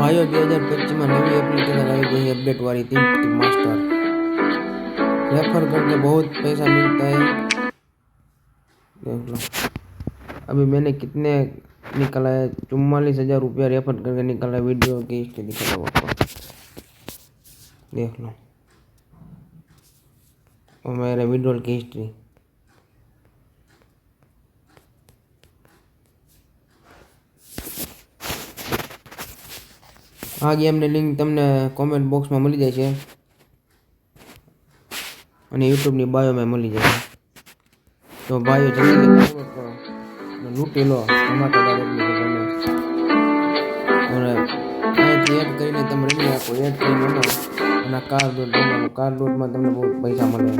भाइयों 2025 में नई एप्लीकेशन आई गई है अपडेट वाली 3 मास्टर। रेफर करके बहुत पैसा मिलता है। देख लो अभी मैंने कितने निकाला है, 44,000 रुपया रेफर करके निकाला है। वीडियो की हिस्ट्री दिखा दो आपको, देख लो और मेरे वीडियो की हिस्ट्री। आ गेमની લિંક તમને કોમેન્ટ બોક્સમાં મળી જાય છે અને યુટ્યુબની બાયોમાં મળી જાય છે। તો ભાઈઓ જલ્દીથી ડાઉનલોડ કરો અને લૂંટી લો ધમાકેદાર એપ્લિકેશન અને અહીંથી એડ કરીને તમે રમી આપો। એડ કરીને રમો અને કાર ડોટ રમવાનું। કાર ડોટમાં તમને બહુ પૈસા મળે।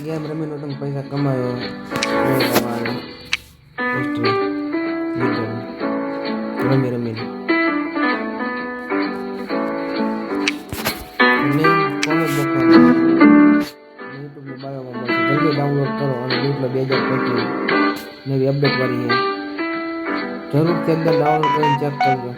गेम रमीने तुम पैसा कमायो हिस्ट्री रमी रमीने यूट्यूब में बायो में जल्दी डाउनलोड करो और लूट लो 2025 नई अपडेट वाली है। जरूर से एक बार डाउनलोड करके चेक करજો।